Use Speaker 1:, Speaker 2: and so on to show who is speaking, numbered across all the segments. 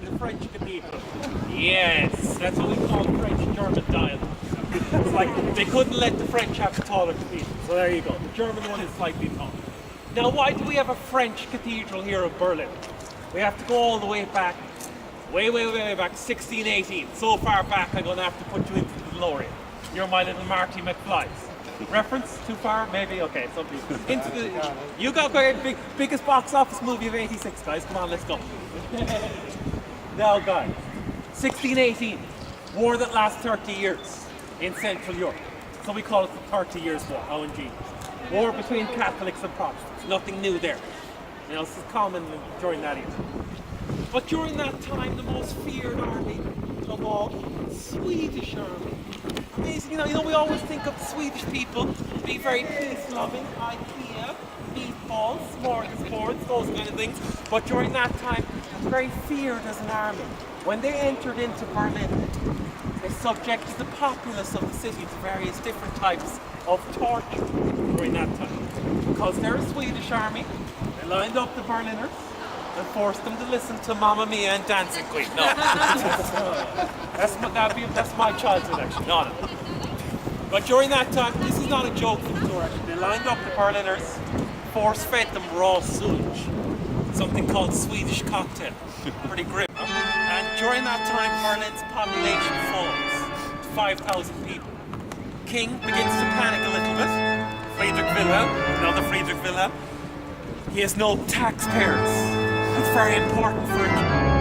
Speaker 1: in the French cathedral. Yes, that's what we call French-German dialogue. It's like they couldn't let the French have the taller cathedral, so there you go. The German one is slightly taller. Now, why do we have a French cathedral here in Berlin? We have to go all the way back, way back, 1618. So far back, I'm going to have to put you into the DeLorean. You're my little Marty McFly's. Reference? Too far? Maybe? Okay, some people. Into the, you got great biggest box office movie of 86, guys. Come on, let's go. Now, guys, 1618, war that lasts 30 years in Central Europe. So we call it the 30 Years' War, ONG. War between Catholics and Protestants. Nothing new there. You know, this is common during that era. But during that time, the most feared army of all, Swedish army. Amazing, you know, we always think of Swedish people being very peace-loving, IKEA, meatballs, smorgasbords, those kind of things. But during that time, very feared as an army. When they entered into Berlin, they subjected the populace of the city to various different types of torture during that time. Because they're a Swedish army, they lined up the Berliners and forced them to listen to Mamma Mia and Dancing Queen. No. That's my childhood, actually. No. But during that time, this is not a joke from the tour, actually. They lined up the Berliners, force-fed them raw sewage, something called Swedish cocktail. Pretty grim. And during that time, Berlin's population falls to 5,000 people. King begins to panic a little bit. Friedrich Wilhelm, another Friedrich Wilhelm. He has no taxpayers. It's very important for him.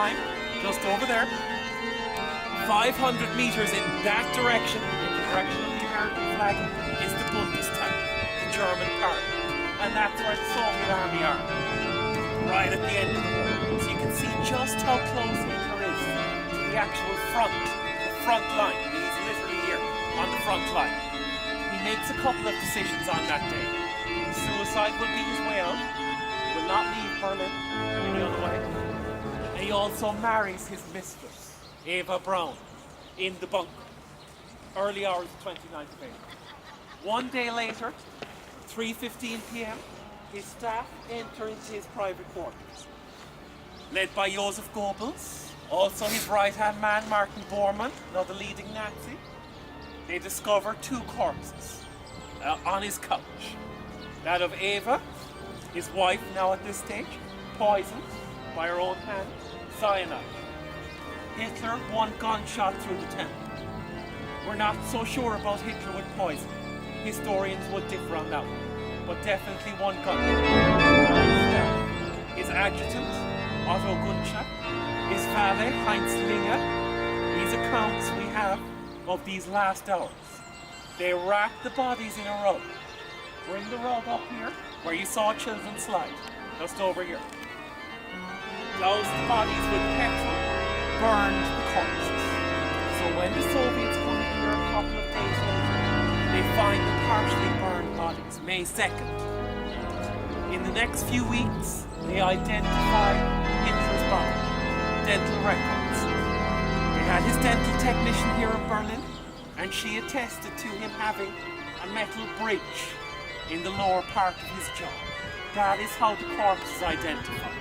Speaker 1: time, just over there. 500 meters in that direction, in the direction of the American flag, is the Bundestag, the German parliament. And that's where the Soviet army are, right at the end of the war. So you can see just how close Hitler is to the actual front, the front line. He's literally here, on the front line. He makes a couple of decisions on that day. Suicide will be his way out. He will not leave Berlin any other way. And he also marries his mistress, Eva Braun, in the bunker. Early hours of 29th of April. One day later, 3:15 p.m., his staff enter into his private quarters. Led by Joseph Goebbels, also his right-hand man, Martin Bormann, another leading Nazi, they discover two corpses on his couch. That of Eva, his wife now at this stage, poisoned by her own hand, cyanide. Hitler, one gunshot through the temple. We're not so sure about Hitler with poison. Historians would differ on that one, but definitely one gunshot. His adjutant, Otto Gunscher, his valet, Heinz Linge, these accounts we have of these last hours. They wrap the bodies in a rug. We're in the rug up here, where you saw children slide, just over here. Doused the bodies with petrol, burned the corpses. So when the Soviets come in here a couple of days later, they find the partially burned bodies, May 2nd. In the next few weeks, they identify Hitler's body, dental records. They had his dental technician here in Berlin, and she attested to him having a metal bridge in the lower part of his jaw. That is how the corpse is identified,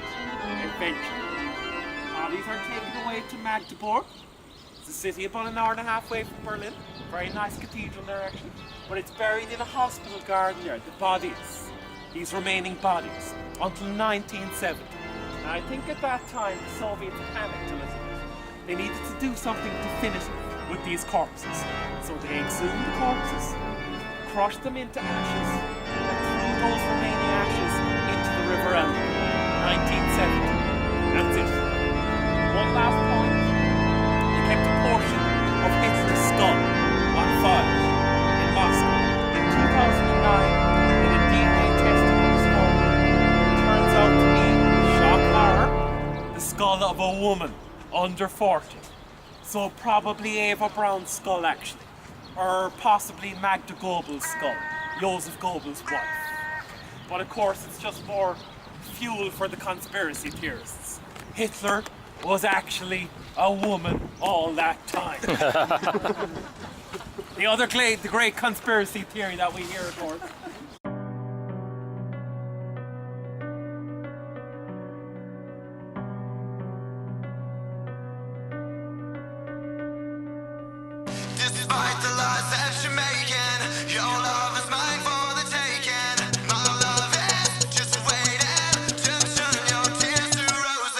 Speaker 1: eventually. Bodies are taken away to Magdeburg. It's a city about an hour and a half away from Berlin. Very nice cathedral there actually. But it's buried in a hospital garden there, the bodies, these remaining bodies, until 1970. And I think at that time the Soviets panicked a little bit. They needed to do something definitive with these corpses. So they exhumed the corpses, crushed them into ashes, and threw those remaining ashes into the River Elbe. 1970. That's it. One last point. They kept a portion of Hitler's skull on file in Moscow. In 2009, in a DNA testing of the skull, it turns out to be, shock horror, the skull of a woman under 40. So probably Eva Braun's skull actually. Or possibly Magda Goebbels' skull, Joseph Goebbels' wife. But of course it's just more fuel for the conspiracy theorists. Hitler was actually a woman all that time. The great conspiracy theory that we hear, of course.
Speaker 2: Despite the lies that you're making, your love is mine for the taking. My love is just waiting to turn your tears to roses.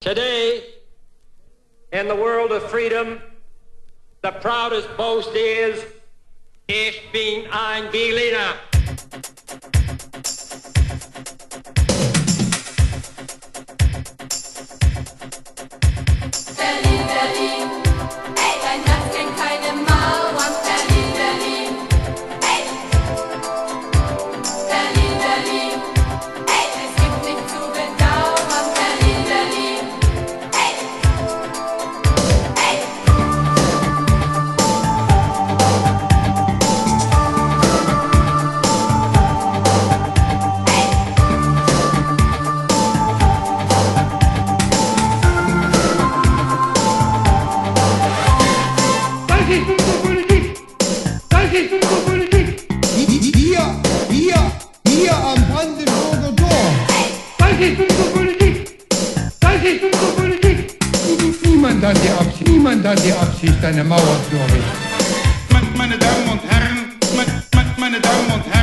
Speaker 3: Today, in the world of freedom, the proudest boast is, Ich bin ein Berliner.
Speaker 4: Berlin, Berlin, ey, dein Herz kennt keine Mauern. Berlin, Berlin, ey. Berlin, Berlin, ey, es gibt nichts zu bedauern. Berlin, Berlin, ey, ey.
Speaker 5: Das ist unsere Politik! Das ist unsere Politik!
Speaker 6: Hier am Brandenburger Tor.
Speaker 5: Das ist unsere Politik! Das ist unsere Politik! Niemand hat die Absicht, eine Mauer zu errichten.
Speaker 7: Meine Damen und Herren, meine Damen und Herren.